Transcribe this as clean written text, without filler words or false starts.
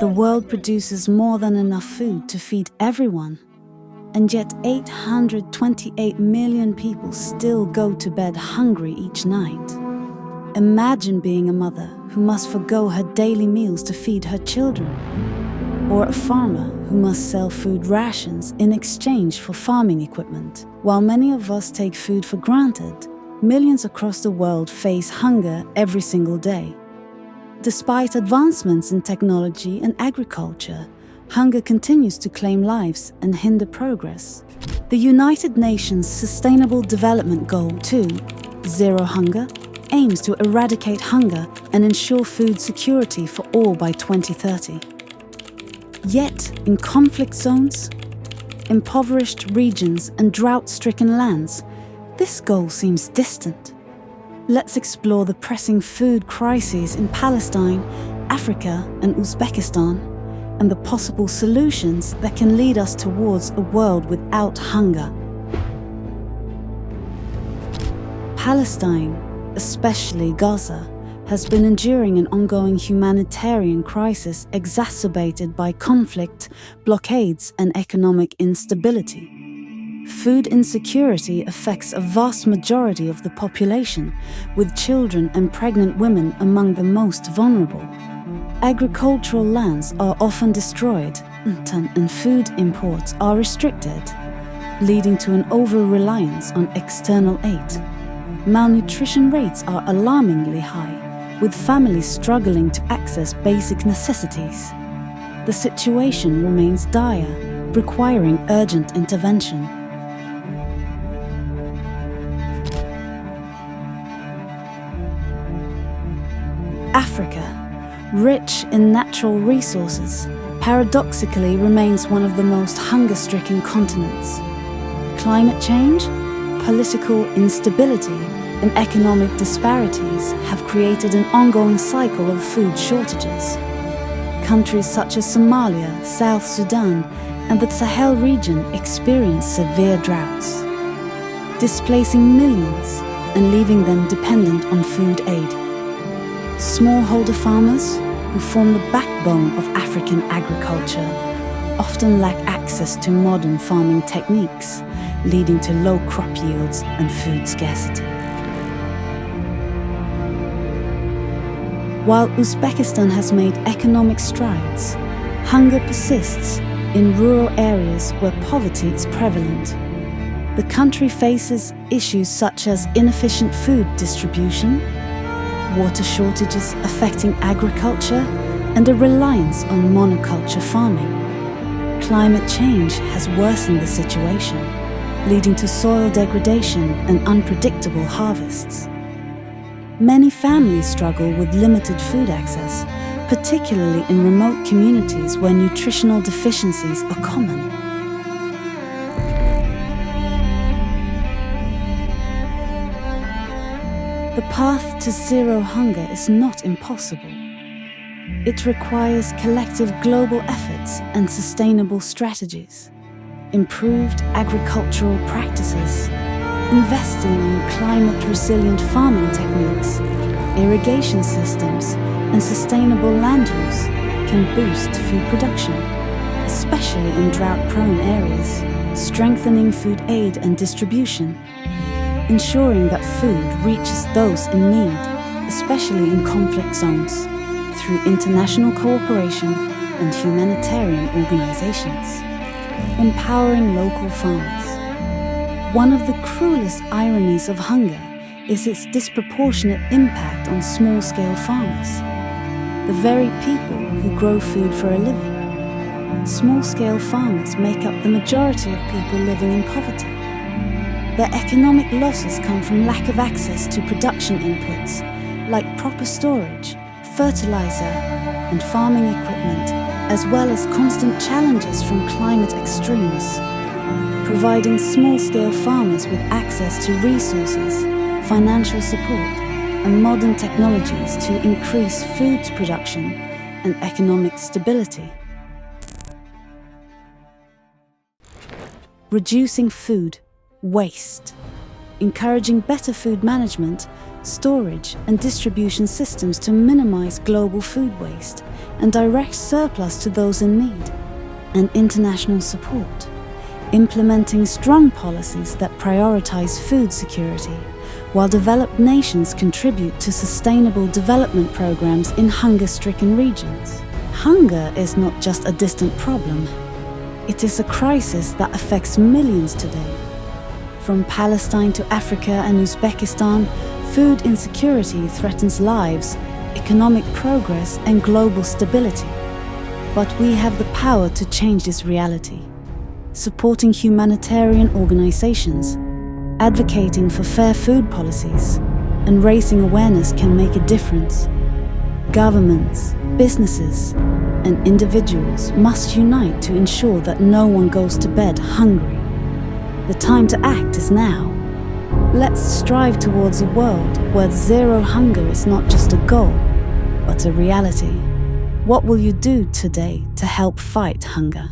The world produces more than enough food to feed everyone, and yet 828 million people still go to bed hungry each night. Imagine being a mother who must forgo her daily meals to feed her children, or a farmer who must sell food rations in exchange for farming equipment. While many of us take food for granted, millions across the world face hunger every single day. Despite advancements in technology and agriculture, hunger continues to claim lives and hinder progress. The United Nations Sustainable Development Goal 2, Zero Hunger, aims to eradicate hunger and ensure food security for all by 2030. Yet, in conflict zones, impoverished regions and drought-stricken lands, this goal seems distant. Let's explore the pressing food crises in Palestine, Africa and Uzbekistan, and the possible solutions that can lead us towards a world without hunger. Palestine, especially Gaza, has been enduring an ongoing humanitarian crisis exacerbated by conflict, blockades, and economic instability. Food insecurity affects a vast majority of the population, with children and pregnant women among the most vulnerable. Agricultural lands are often destroyed, and food imports are restricted, leading to an over-reliance on external aid. Malnutrition rates are alarmingly high, with families struggling to access basic necessities. The situation remains dire, requiring urgent intervention. Africa, rich in natural resources, paradoxically remains one of the most hunger-stricken continents. Climate change, political instability, and economic disparities have created an ongoing cycle of food shortages. Countries such as Somalia, South Sudan, and the Sahel region experience severe droughts, displacing millions and leaving them dependent on food aid. Smallholder farmers, who form the backbone of African agriculture, often lack access to modern farming techniques, leading to low crop yields and food scarcity. While Uzbekistan has made economic strides, hunger persists in rural areas where poverty is prevalent. The country faces issues such as inefficient food distribution, water shortages affecting agriculture, and a reliance on monoculture farming. Climate change has worsened the situation, leading to soil degradation and unpredictable harvests. Many families struggle with limited food access, particularly in remote communities where nutritional deficiencies are common. The path to zero hunger is not impossible. It requires collective global efforts and sustainable strategies, improved agricultural practices, investing in climate-resilient farming techniques, irrigation systems, and sustainable land use can boost food production, especially in drought-prone areas, strengthening food aid and distribution, ensuring that food reaches those in need, especially in conflict zones, through international cooperation and humanitarian organizations, empowering local farmers. One of the cruelest ironies of hunger is its disproportionate impact on small-scale farmers, the very people who grow food for a living. Small-scale farmers make up the majority of people living in poverty. Their economic losses come from lack of access to production inputs, like proper storage, fertilizer, and farming equipment, as well as constant challenges from climate extremes. Providing small-scale farmers with access to resources, financial support, and modern technologies to increase food production and economic stability. Reducing food waste, encouraging better food management, storage and distribution systems to minimize global food waste and direct surplus to those in need, and international support, implementing strong policies that prioritize food security, while developed nations contribute to sustainable development programs in hunger-stricken regions. Hunger is not just a distant problem. It is a crisis that affects millions today. From Palestine to Africa and Uzbekistan, food insecurity threatens lives, economic progress, and global stability. But we have the power to change this reality. Supporting humanitarian organizations, advocating for fair food policies, and raising awareness can make a difference. Governments, businesses, and individuals must unite to ensure that no one goes to bed hungry. The time to act is now. Let's strive towards a world where zero hunger is not just a goal, but a reality. What will you do today to help fight hunger?